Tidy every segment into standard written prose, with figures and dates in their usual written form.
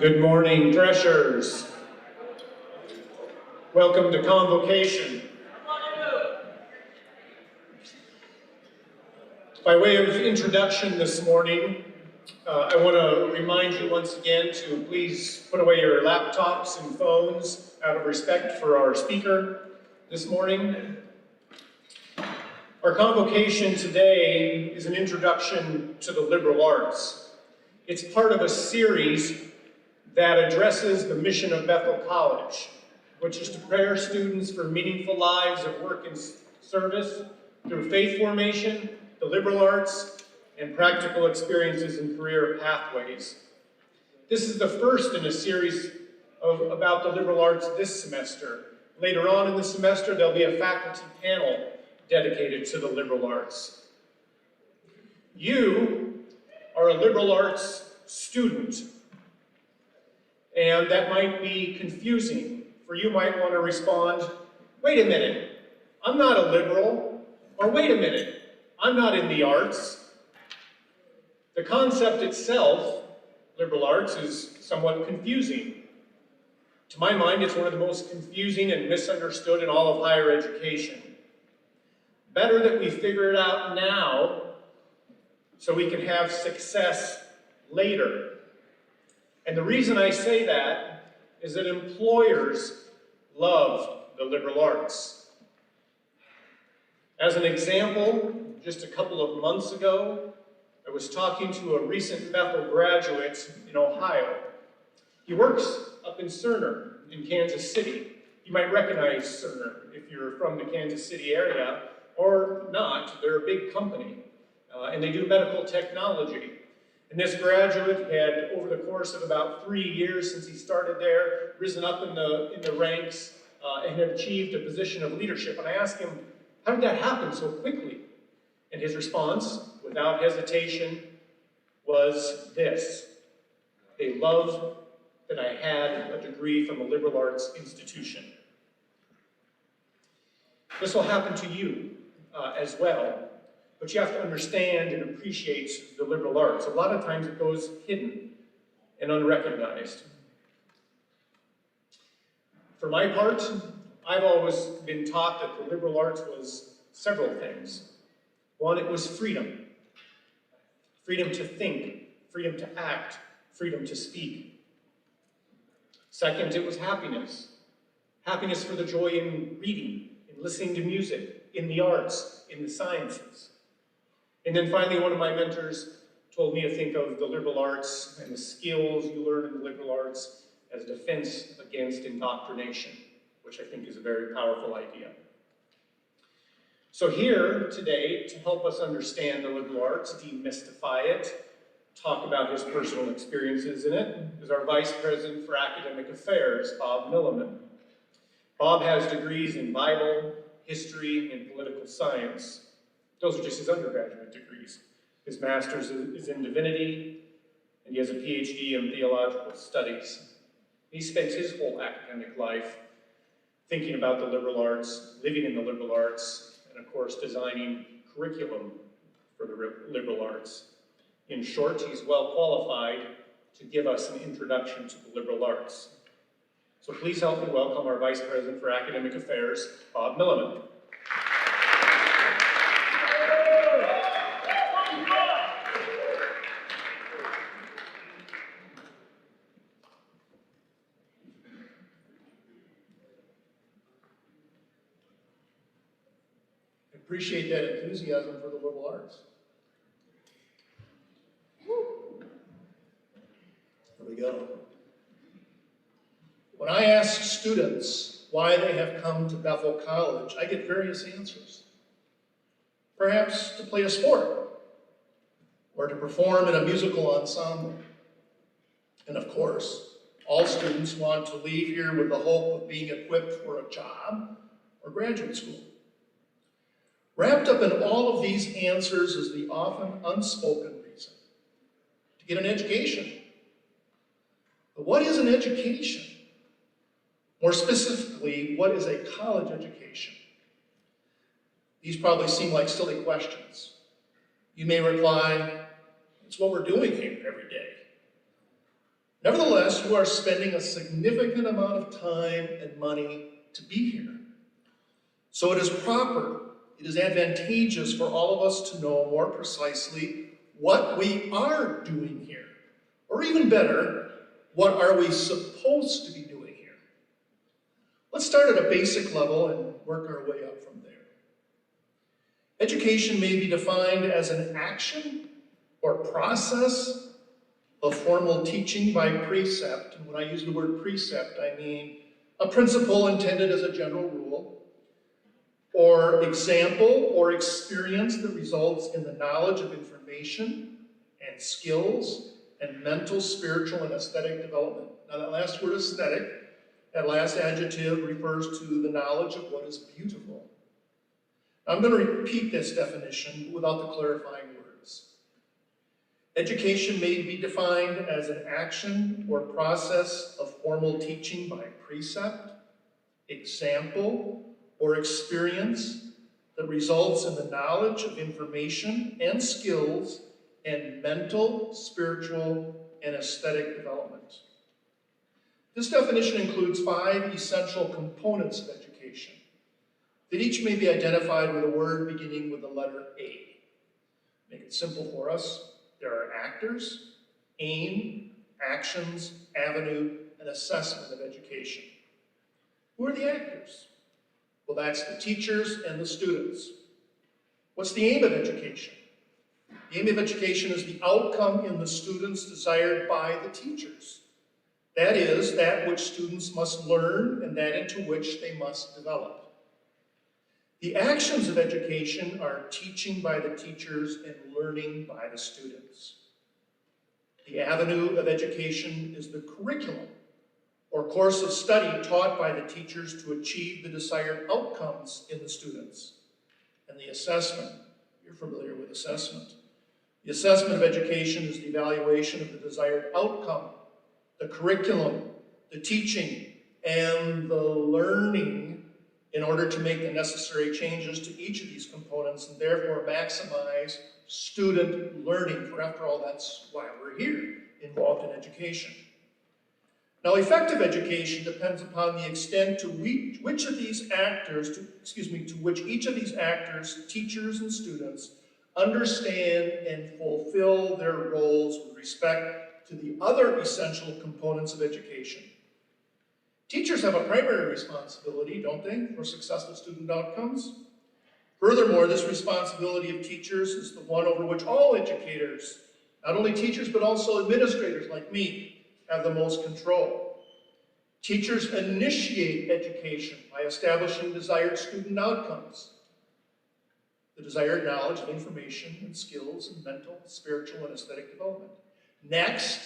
Good morning, Threshers. Welcome to Convocation. By way of introduction this morning, I want to remind you once again to please put away your laptops and phones out of respect for our speaker this morning. Our convocation today is an introduction to the liberal arts. It's part of a series that addresses the mission of Bethel College, which is to prepare students for meaningful lives of work and service through faith formation, the liberal arts, and practical experiences and career pathways. This is the first in a series about the liberal arts this semester. Later on in the semester, there'll be a faculty panel dedicated to the liberal arts. You are a liberal arts student, and that might be confusing, for you might want to respond, wait a minute, I'm not a liberal, or wait a minute, I'm not in the arts. The concept itself, liberal arts, is somewhat confusing. To my mind, it's one of the most confusing and misunderstood in all of higher education. Better that we figure it out now so we can have success later. And the reason I say that is that employers love the liberal arts. As an example, just a couple of months ago, I was talking to a recent Bethel graduate in Ohio. He works up in Cerner in Kansas City. You might recognize Cerner if you're from the Kansas City area, or not. They're a big company, and they do medical technology. And this graduate had, over the course of about 3 years since he started there, risen up in the ranks and had achieved a position of leadership. And I asked him, how did that happen so quickly? And his response, without hesitation, was this: they loved that I had a degree from a liberal arts institution. This will happen to you as well. But you have to understand and appreciate the liberal arts. A lot of times it goes hidden and unrecognized. For my part, I've always been taught that the liberal arts was several things. One, it was freedom. Freedom to think, freedom to act, freedom to speak. Second, it was happiness. Happiness for the joy in reading, in listening to music, in the arts, in the sciences. And then finally, one of my mentors told me to think of the liberal arts and the skills you learn in the liberal arts as a defense against indoctrination, which I think is a very powerful idea. So here today, to help us understand the liberal arts, demystify it, talk about his personal experiences in it, is our Vice President for Academic Affairs, Bob Milliman. Bob has degrees in Bible, history, and political science. Those are just his undergraduate degrees. His master's is in divinity, and he has a PhD in theological studies. He spent his whole academic life thinking about the liberal arts, living in the liberal arts, and of course designing curriculum for the liberal arts. In short, he's well qualified to give us an introduction to the liberal arts. So please help me welcome our Vice President for Academic Affairs, Bob Milliman. Appreciate that enthusiasm for the liberal arts. There we go. When I ask students why they have come to Bethel College, I get various answers. Perhaps to play a sport, or to perform in a musical ensemble. And of course, all students want to leave here with the hope of being equipped for a job or graduate school. Wrapped up in all of these answers is the often unspoken reason to get an education. But what is an education? More specifically, what is a college education? These probably seem like silly questions. You may reply, it's what we're doing here every day. Nevertheless, you are spending a significant amount of time and money to be here. So it is proper, it is advantageous for all of us to know more precisely what we are doing here. Or even better, what are we supposed to be doing here? Let's start at a basic level and work our way up from there. Education may be defined as an action or process of formal teaching by precept. And when I use the word precept, I mean a principle intended as a general rule, or example or experience that results in the knowledge of information and skills and mental, spiritual, and aesthetic development. Now that last word, aesthetic, that last adjective refers to the knowledge of what is beautiful. I'm going to repeat this definition without the clarifying words. Education may be defined as an action or process of formal teaching by precept, example, or experience that results in the knowledge of information and skills and mental, spiritual, and aesthetic development. This definition includes 5 essential components of education that each may be identified with a word beginning with the letter A. Make it simple for us. There are actors, aim, actions, avenue, and assessment of education. Who are the actors? Well, that's the teachers and the students. What's the aim of education? The aim of education is the outcome in the students desired by the teachers. That is, that which students must learn and that into which they must develop. The actions of education are teaching by the teachers and learning by the students. The avenue of education is the curriculum, or course of study taught by the teachers to achieve the desired outcomes in the students. And the assessment, you're familiar with assessment. The assessment of education is the evaluation of the desired outcome, the curriculum, the teaching, and the learning in order to make the necessary changes to each of these components and therefore maximize student learning. For after all, that's why we're here, involved in education. Now, effective education depends upon the extent to which of these actors, to which each of these actors, teachers and students, understand and fulfill their roles with respect to the other essential components of education. Teachers have a primary responsibility, don't they, for successful student outcomes? Furthermore, this responsibility of teachers is the one over which all educators, not only teachers but also administrators like me, have the most control. Teachers initiate education by establishing desired student outcomes, the desired knowledge of information and skills and mental, spiritual, and aesthetic development. Next,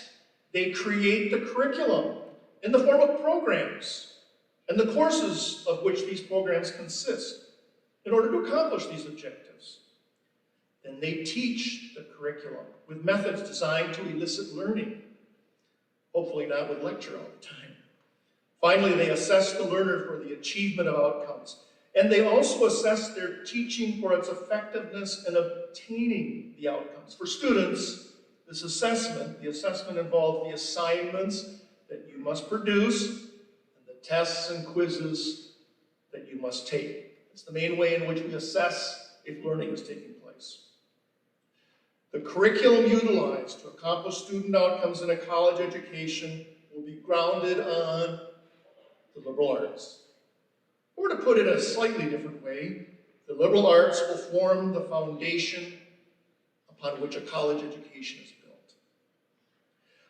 they create the curriculum in the form of programs and the courses of which these programs consist in order to accomplish these objectives. Then they teach the curriculum with methods designed to elicit learning, hopefully not with lecture all the time. Finally, they assess the learner for the achievement of outcomes, and they also assess their teaching for its effectiveness in obtaining the outcomes. For students, the assessment involves the assignments that you must produce and the tests and quizzes that you must take. It's the main way in which we assess if learning is taking place. The curriculum utilized to accomplish student outcomes in a college education will be grounded on the liberal arts. Or to put it in a slightly different way, the liberal arts will form the foundation upon which a college education is built.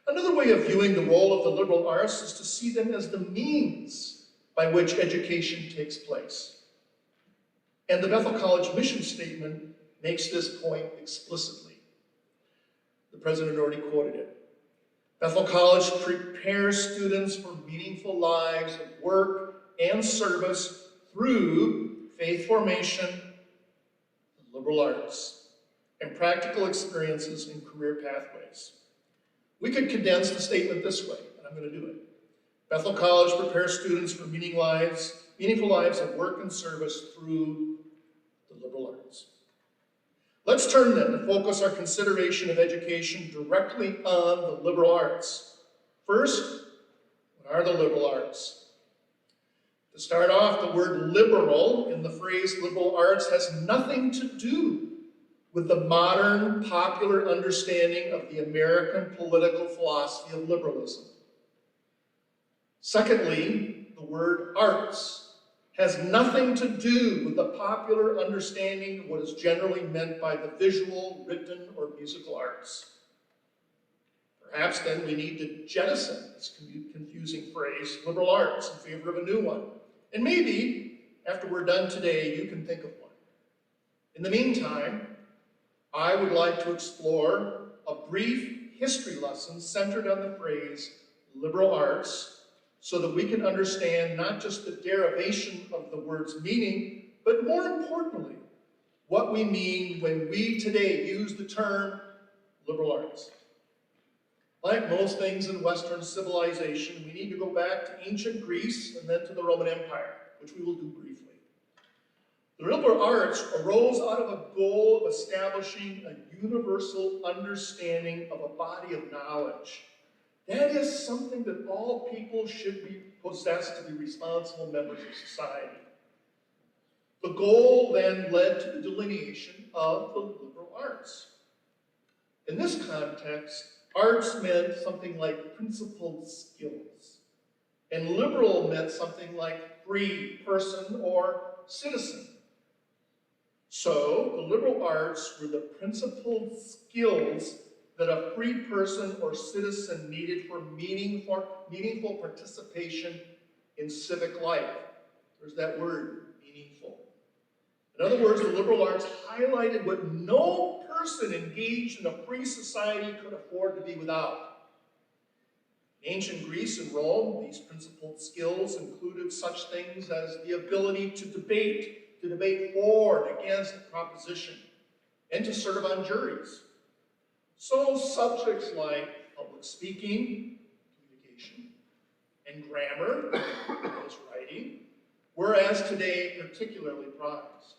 Another way of viewing the role of the liberal arts is to see them as the means by which education takes place. And the Bethel College mission statement makes this point explicitly. The president already quoted it. Bethel College prepares students for meaningful lives of work and service through faith formation, the liberal arts, and practical experiences in career pathways. We could condense the statement this way, and I'm going to do it. Bethel College prepares students for meaningful lives of work and service through the liberal arts. Let's turn then to focus our consideration of education directly on the liberal arts. First, what are the liberal arts? To start off, the word liberal in the phrase liberal arts has nothing to do with the modern popular understanding of the American political philosophy of liberalism. Secondly, the word arts has nothing to do with the popular understanding of what is generally meant by the visual, written, or musical arts. Perhaps then we need to jettison this confusing phrase, liberal arts, in favor of a new one. And maybe, after we're done today, you can think of one. In the meantime, I would like to explore a brief history lesson centered on the phrase liberal arts, so that we can understand not just the derivation of the word's meaning, but more importantly, what we mean when we today use the term liberal arts. Like most things in Western civilization, we need to go back to ancient Greece and then to the Roman Empire, which we will do briefly. The liberal arts arose out of a goal of establishing a universal understanding of a body of knowledge. That is something that all people should be possessed to be responsible members of society. The goal then led to the delineation of the liberal arts. In this context, arts meant something like principled skills, and liberal meant something like free person or citizen. So, the liberal arts were the principled skills that a free person or citizen needed for meaningful participation in civic life. There's that word, meaningful. In other words, the liberal arts highlighted what no person engaged in a free society could afford to be without. In ancient Greece and Rome, these principled skills included such things as the ability to debate for and against a proposition, and to serve on juries. So subjects like public speaking, communication, and grammar, that is writing, were as today particularly prized.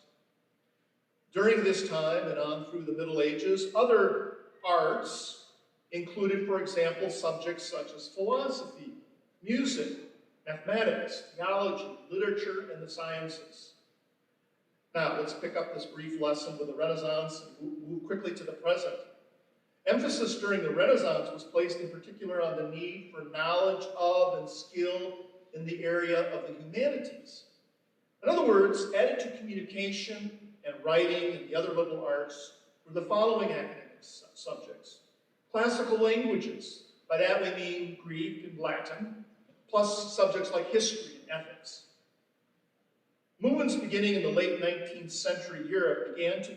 During this time and on through the Middle Ages, other arts included, for example, subjects such as philosophy, music, mathematics, theology, literature, and the sciences. Now, let's pick up this brief lesson with the Renaissance and move quickly to the present. Emphasis during the Renaissance was placed in particular on the need for knowledge of and skill in the area of the humanities. In other words, added to communication and writing and the other liberal arts were the following academic subjects. Classical languages, by that we mean Greek and Latin, plus subjects like history and ethics. Movements beginning in the late 19th century Europe began to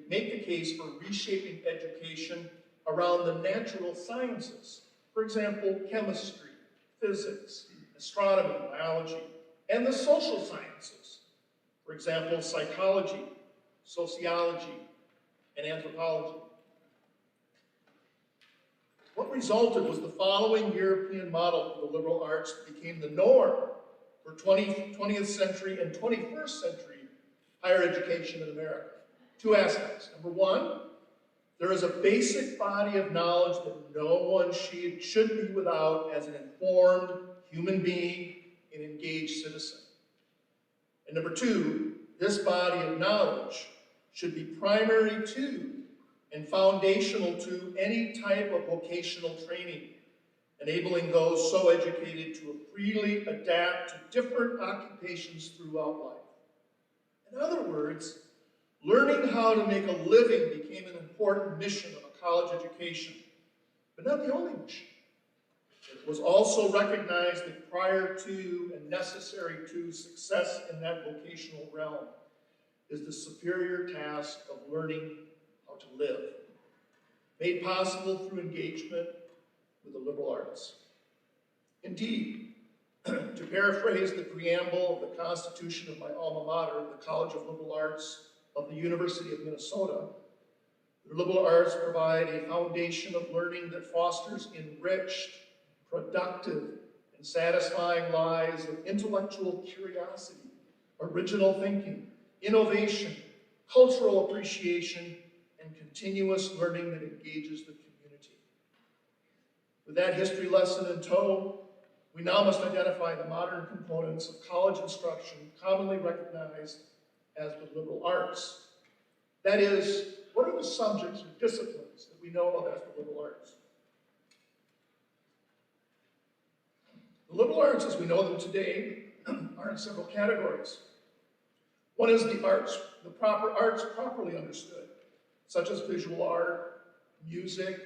make the case for reshaping education around the natural sciences. For example, chemistry, physics, astronomy, biology, and the social sciences. For example, psychology, sociology, and anthropology. What resulted was the following European model for the liberal arts that became the norm for 20th century and 21st century higher education in America. Two aspects. Number one, there is a basic body of knowledge that no one should be without as an informed human being and engaged citizen. And number two, this body of knowledge should be primary to and foundational to any type of vocational training, enabling those so educated to freely adapt to different occupations throughout life. In other words, learning how to make a living became an important mission of a college education, but not the only mission. It was also recognized that prior to and necessary to success in that vocational realm is the superior task of learning how to live, made possible through engagement with the liberal arts. Indeed, to paraphrase the preamble of the Constitution of my alma mater, the College of Liberal Arts of the University of Minnesota, the liberal arts provide a foundation of learning that fosters enriched, productive, and satisfying lives of intellectual curiosity, original thinking, innovation, cultural appreciation, and continuous learning that engages the community. With that history lesson in tow, we now must identify the modern components of college instruction commonly recognized as the liberal arts. That is, what are the subjects or disciplines that we know of as the liberal arts? The liberal arts, as we know them today, are in several categories. One is the arts, the proper arts properly understood, such as visual art, music,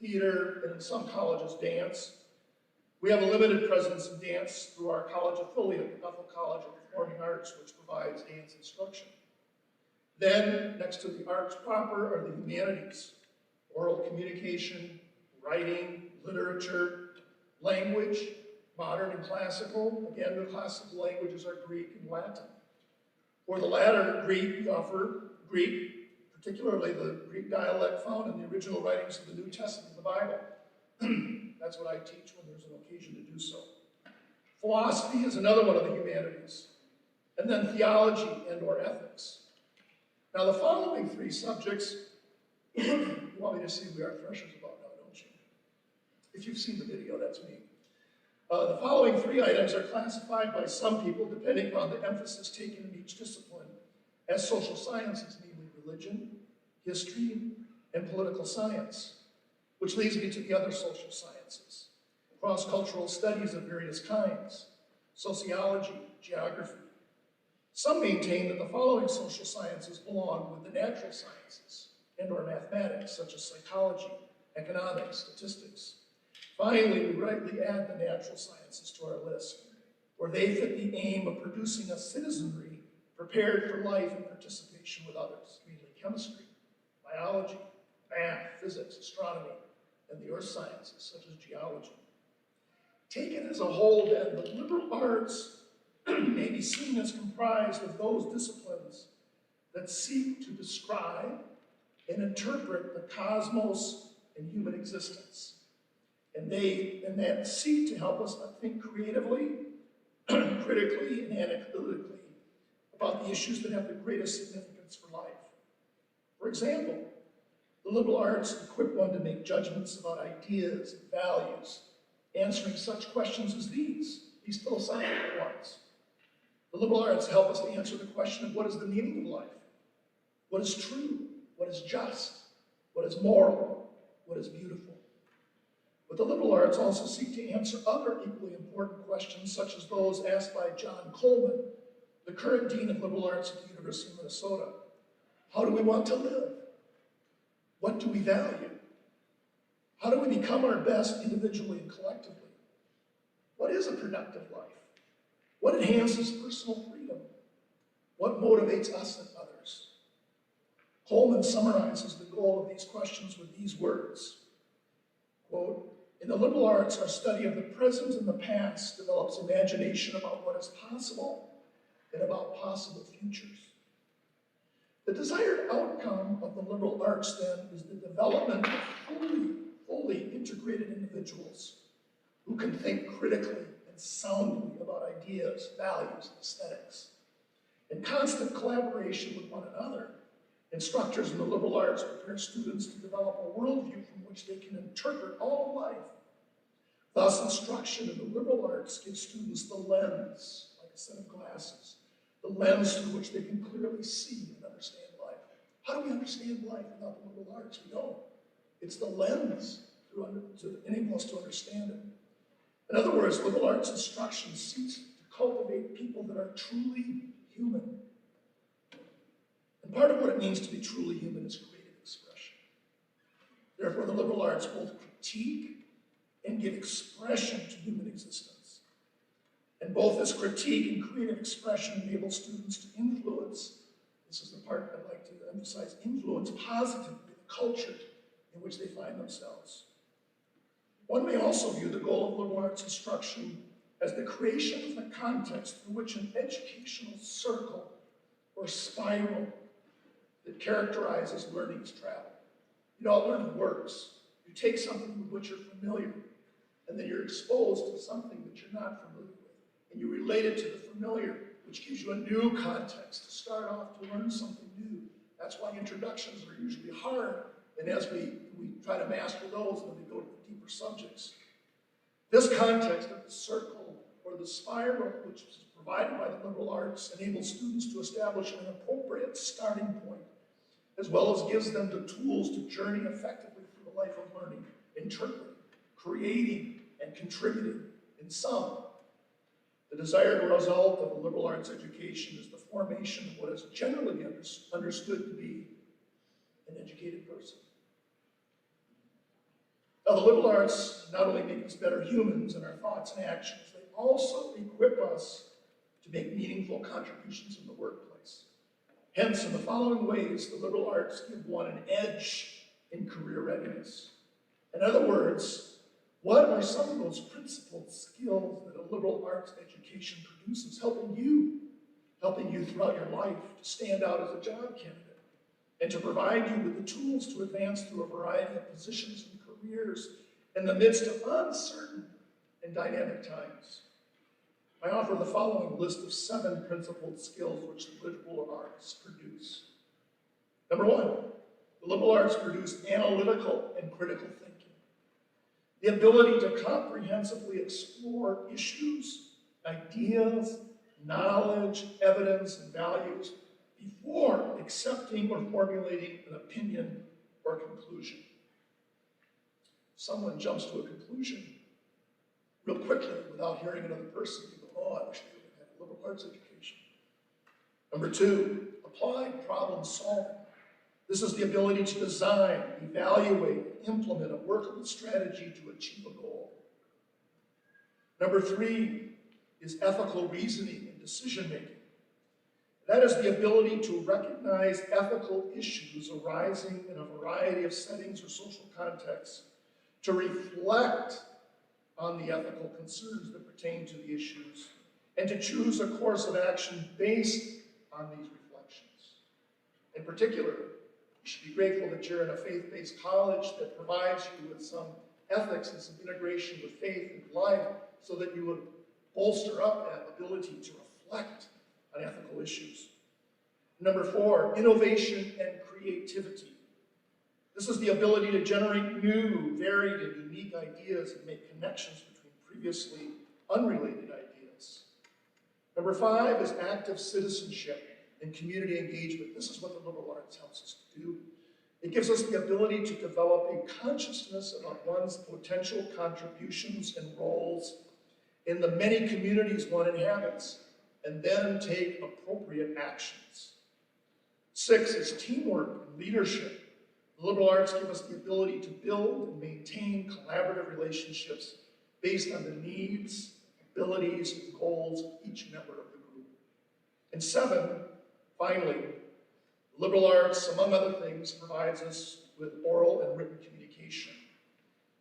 theater, and in some colleges, dance. We have a limited presence in dance through our college affiliate, the Bethel College of Performing Arts, which provides dance instruction. Then, next to the arts proper are the humanities, oral communication, writing, literature, language, modern and classical. Again, the classical languages are Greek and Latin. For the latter, Greek, we offer Greek, particularly the Greek dialect found in the original writings of the New Testament of the Bible. That's what I teach when there's an occasion to do so. Philosophy is another one of the humanities. And then theology and or ethics. Now the following three subjects, you want me to see we are threshers about now, don't you? If you've seen the video, that's me. The following three items are classified by some people, depending upon the emphasis taken in each discipline, as social sciences, namely religion, history, and political science, which leads me to the other social sciences, cross-cultural studies of various kinds, sociology, geography. Some maintain that the following social sciences belong with the natural sciences and or mathematics, such as psychology, economics, statistics. Finally, we rightly add the natural sciences to our list, where they fit the aim of producing a citizenry prepared for life and participation with others, mainly chemistry, biology, math, physics, astronomy, and the earth sciences, such as geology. Taken as a whole, then, the liberal arts may be seen as comprised of those disciplines that seek to describe and interpret the cosmos and human existence. And that seek to help us think creatively, critically, and analytically about the issues that have the greatest significance for life. For example, the liberal arts equip one to make judgments about ideas and values, answering such questions as these philosophical ones. The liberal arts help us to answer the question of what is the meaning of life? What is true? What is just? What is moral? What is beautiful? But the liberal arts also seek to answer other equally important questions, such as those asked by John Coleman, the current Dean of Liberal Arts at the University of Minnesota. How do we want to live? What do we value? How do we become our best individually and collectively? What is a productive life? What enhances personal freedom? What motivates us and others? Coleman summarizes the goal of these questions with these words. Quote, in the liberal arts, our study of the present and the past develops imagination about what is possible and about possible futures. The desired outcome of the liberal arts, then, is the development of fully integrated individuals who can think critically and soundly about ideas, values, and aesthetics. In constant collaboration with one another, instructors in the liberal arts prepare students to develop a worldview from which they can interpret all of life. Thus, instruction in the liberal arts gives students the lens, like a set of glasses, the lens through which they can clearly see and understand life. How do we understand life without the liberal arts? We don't. It's the lens to enable us to understand it. In other words, liberal arts instruction seeks to cultivate people that are truly human. And part of what it means to be truly human is creative expression. Therefore, the liberal arts both critique and give expression to human existence. And both this critique and creative expression enable students to influence, this is the part I'd like to emphasize, influence positively the culture in which they find themselves. One may also view the goal of liberal arts instruction as the creation of the context through which an educational circle or spiral that characterizes learning is traveled. You know, learning works. You take something with which you're familiar, and then you're exposed to something that you're not familiar with, and you relate it to the familiar, which gives you a new context to start off to learn something new. That's why introductions are usually hard, and as we try to master those, then we go to the deeper subjects. This context of the circle or the spiral, which is provided by the liberal arts, enables students to establish an appropriate starting point, as well as gives them the tools to journey effectively through the life of learning, interpreting, creating, and contributing. In sum, the desired result of a liberal arts education is the formation of what is generally understood to be an educated person. Now, the liberal arts not only make us better humans in our thoughts and actions, they also equip us to make meaningful contributions in the workplace. Hence, in the following ways, the liberal arts give one an edge in career readiness. In other words, what are some of those principled skills that a liberal arts education produces, helping you throughout your life to stand out as a job candidate and to provide you with the tools to advance through a variety of positions and careers in the midst of uncertain and dynamic times? I offer the following list of 7 principled skills which the liberal arts produce. Number 1, the liberal arts produce analytical and critical thinking. The ability to comprehensively explore issues, ideas, knowledge, evidence, and values before accepting or formulating an opinion or conclusion. Someone jumps to a conclusion real quickly without hearing another person. You go, oh, I wish they would have had a liberal arts education. Number 2, applied problem solving. This is the ability to design, evaluate, and implement a workable strategy to achieve a goal. Number 3 is ethical reasoning and decision-making. That is the ability to recognize ethical issues arising in a variety of settings or social contexts, to reflect on the ethical concerns that pertain to the issues, and to choose a course of action based on these reflections. In particular, you should be grateful that you're in a faith-based college that provides you with some ethics and some integration with faith and life so that you would bolster up that ability to reflect on ethical issues. Number 4, innovation and creativity. This is the ability to generate new, varied, and unique ideas and make connections between previously unrelated ideas. Number 5 is active citizenship and community engagement. This is what the liberal arts helps us to do. It gives us the ability to develop a consciousness about one's potential contributions and roles in the many communities one inhabits, and then take appropriate actions. 6 is teamwork and leadership. The liberal arts give us the ability to build and maintain collaborative relationships based on the needs, abilities, and goals of each member of the group. And 7, finally, the liberal arts, among other things, provides us with oral and written communication,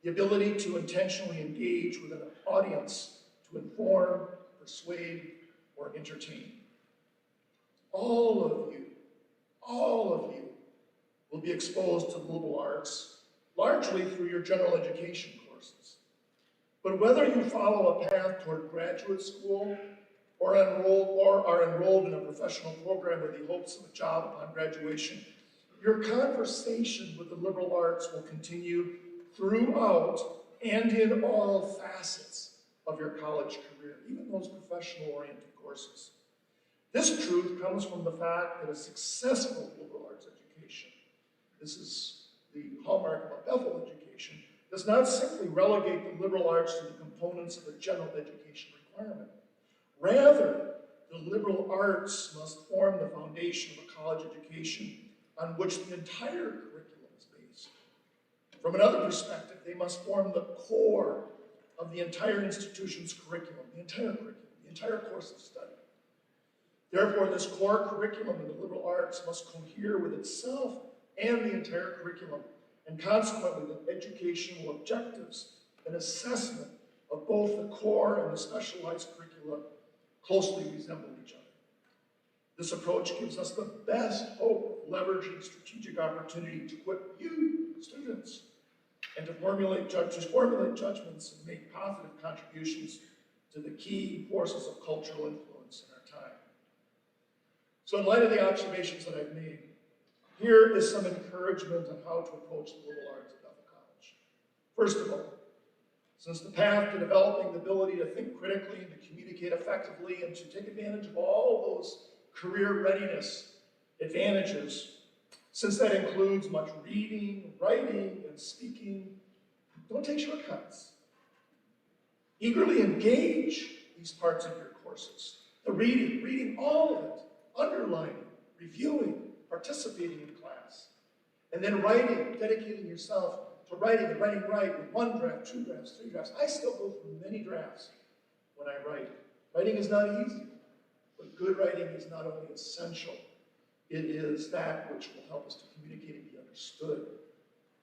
the ability to intentionally engage with an audience to inform, persuade, or entertain. All of you will be exposed to the liberal arts, largely through your general education courses. But whether you follow a path toward graduate school or are enrolled in a professional program with the hopes of a job upon graduation, your conversation with the liberal arts will continue throughout and in all facets of your college career, even those professional-oriented courses. This truth comes from the fact that a successful liberal arts education, this is the hallmark of a Bethel education, does not simply relegate the liberal arts to the components of a general education requirement. Rather, the liberal arts must form the foundation of a college education on which the entire curriculum is based. From another perspective, they must form the core of the entire institution's curriculum, the entire course of study. Therefore, this core curriculum in the liberal arts must cohere with itself and the entire curriculum, and consequently the educational objectives an assessment of both the core and the specialized curricula closely resemble each other. This approach gives us the best hope of leveraging strategic opportunity to equip you, students, and to formulate judgments and make positive contributions to the key forces of cultural influence in our time. So in light of the observations that I've made, here is some encouragement on how to approach the liberal arts at Bethel College. First of all, since the path to developing the ability to think critically and to communicate effectively and to take advantage of all those career readiness advantages, since that includes much reading, writing, and speaking, don't take shortcuts. Eagerly engage these parts of your courses. The reading all of it, underlining, reviewing, participating in class. And then writing, dedicating yourself to writing and writing right with 1 draft, 2 drafts, 3 drafts. I still go through many drafts when I write. Writing is not easy, but good writing is not only essential, it is that which will help us to communicate and be understood.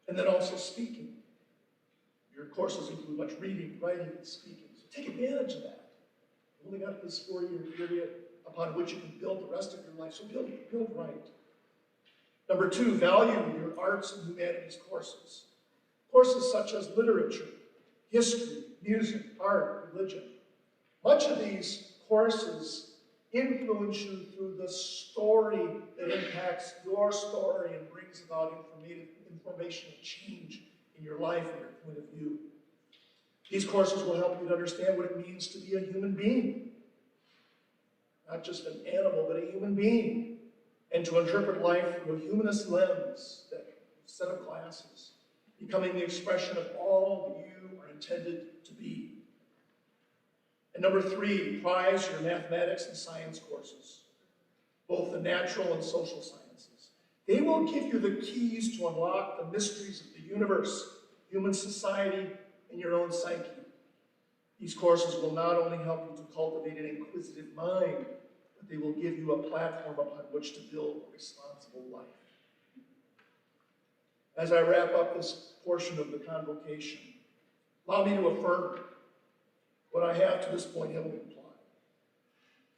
And then also speaking. Your courses include much reading, writing, and speaking. So take advantage of that. You've only got this 4-year period upon which you can build the rest of your life, so build right. Number 2, value your arts and humanities courses. Courses such as literature, history, music, art, religion. Much of these courses influence you through the story that impacts your story and brings about informational change in your life and your point of view. These courses will help you to understand what it means to be a human being. Not just an animal, but a human being. And to interpret life through a humanist lens, that set of classes, becoming the expression of all that you are intended to be. And number 3, prize your mathematics and science courses, both the natural and social sciences. They will give you the keys to unlock the mysteries of the universe, human society, and your own psyche. These courses will not only help you to cultivate an inquisitive mind, but they will give you a platform upon which to build a responsible life. As I wrap up this portion of the convocation, allow me to affirm what I have to this point heavily implied.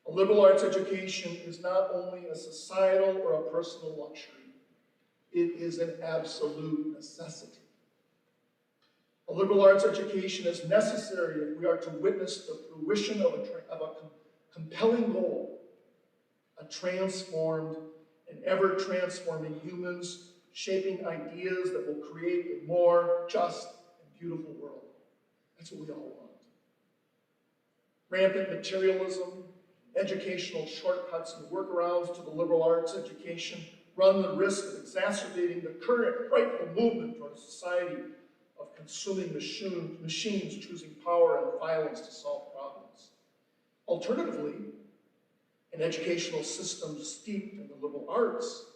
A liberal arts education is not only a societal or a personal luxury, it is an absolute necessity. A liberal arts education is necessary if we are to witness the fruition of a compelling goal, a transformed and ever-transforming humans shaping ideas that will create a more just and beautiful world. That's what we all want. Rampant materialism, educational shortcuts, and workarounds to the liberal arts education run the risk of exacerbating the current frightful movement toward a society of consuming machines choosing power and violence to solve problems. Alternatively, an educational system steeped in the liberal arts,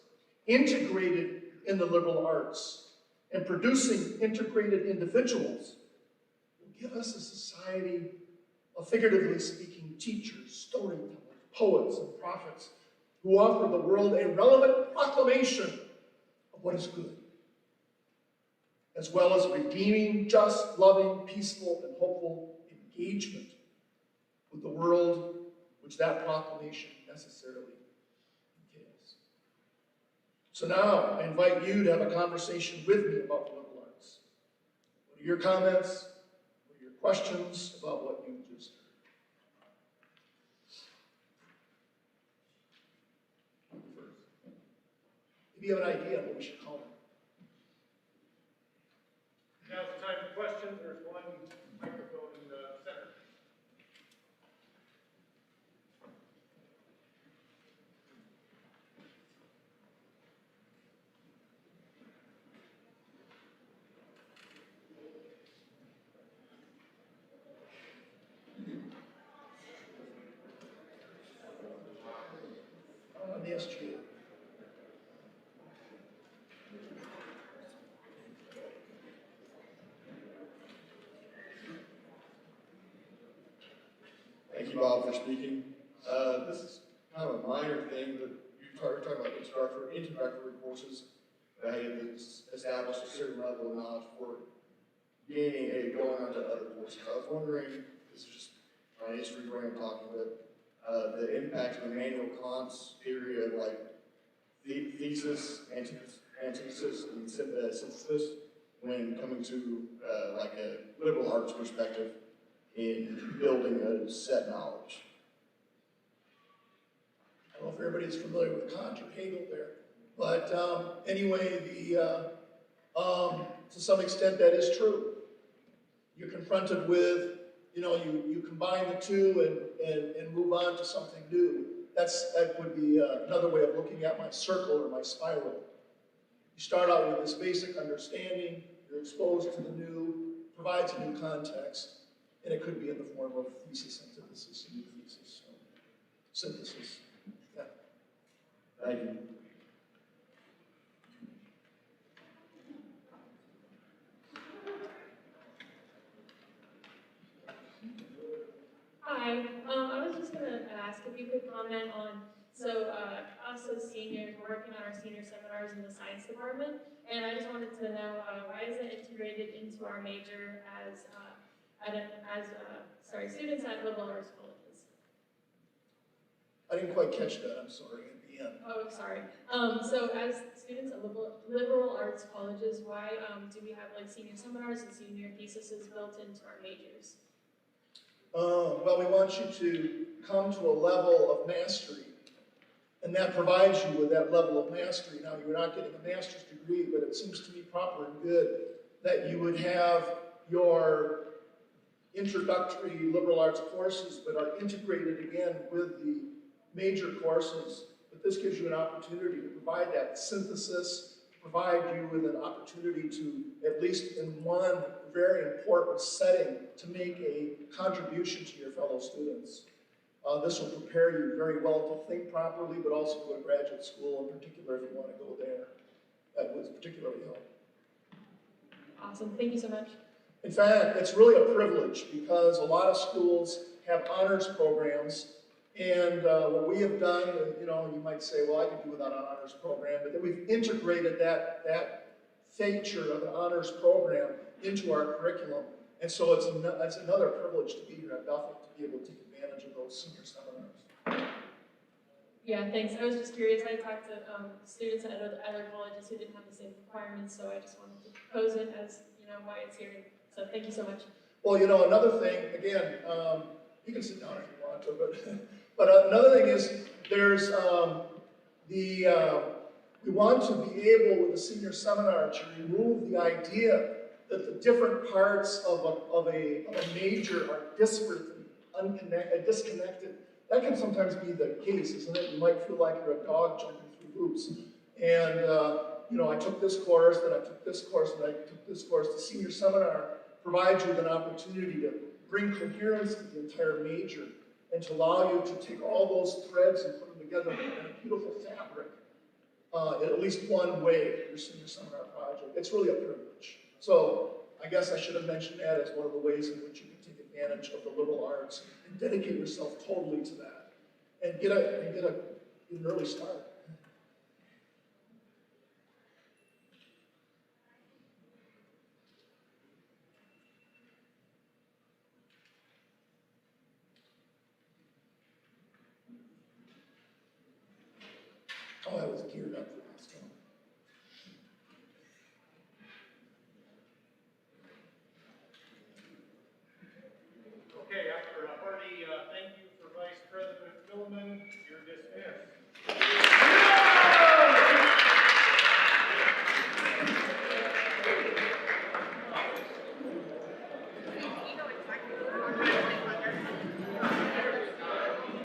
integrated in the liberal arts, and producing integrated individuals will give us a society of, figuratively speaking, teachers, storytellers, poets, and prophets who offer the world a relevant proclamation of what is good, as well as redeeming, just, loving, peaceful, and hopeful engagement with the world which that proclamation necessarily entails. So now, I invite you to have a conversation with me about the liberal arts. What are your comments? What are your questions about what you just heard? First. Maybe you have an idea of what we should call it. Now's the time for questions. There's one microphone in the center. On the SGA. Thank you, Bob, for speaking. This is kind of a minor thing, but you're talking about introductory courses that have established a certain level of knowledge for going on to other courses. I was wondering, this is just my history brain talking, but the impact of the Immanuel Kant's theory of like the thesis, antithesis, and synthesis when coming to like a liberal arts perspective in building a set knowledge. I don't know if everybody's familiar with Kant or Hegel there, but anyway, to some extent that is true. You're confronted with, you combine the two and move on to something new. That would be another way of looking at my circle or my spiral. You start out with this basic understanding, you're exposed to the new, provides a new context, and it could be in the form of thesis, antithesis, and new thesis, so synthesis. Yeah. Thank you. Hi, I was just going to ask if you could comment on, us as seniors, we're working on our senior seminars in the science department, and I just wanted to know, why is it integrated into our major as students at liberal arts colleges? I didn't quite catch that, I'm sorry, at the end. Oh, sorry. So as students at liberal arts colleges, why do we have like senior seminars and senior theses built into our majors? Well, we want you to come to a level of mastery, and that provides you with that level of mastery. Now, you're not getting a master's degree, but it seems to me proper and good that you would have your introductory liberal arts courses that are integrated again with the major courses. But this gives you an opportunity to provide that synthesis, provide you with an opportunity to, at least in one very important setting, to make a contribution to your fellow students. This will prepare you very well to think properly, but also go to graduate school, in particular, if you want to go there. That would particularly help. Awesome, thank you so much. In fact, it's really a privilege because a lot of schools have honors programs, and what we have done, you might say, well, I could do without an honors program, but then we've integrated that feature of an honors program into our curriculum. And so it's another privilege to be here at Bethel to be able to take advantage of those senior seminars. Yeah, thanks. I was just curious. I talked to students at other colleges who didn't have the same requirements, so I just wanted to pose it as, why it's here. So thank you so much. Well, another thing, again, you can sit down if you want to, but another thing is there's we want to be able with the senior seminar to remove the idea that the different parts of a major are disparate, disconnected. That can sometimes be the case, isn't it? You might feel like you're a dog jumping through hoops. And, I took this course, then I took this course, and I took this course. The senior seminar provides you with an opportunity to bring coherence to the entire major and to allow you to take all those threads and put them together in a beautiful fabric, at least one way, your senior seminar project. It's really a privilege. So I guess I should have mentioned that as one of the ways in which you can take advantage of the liberal arts and dedicate yourself totally to that and get an early start.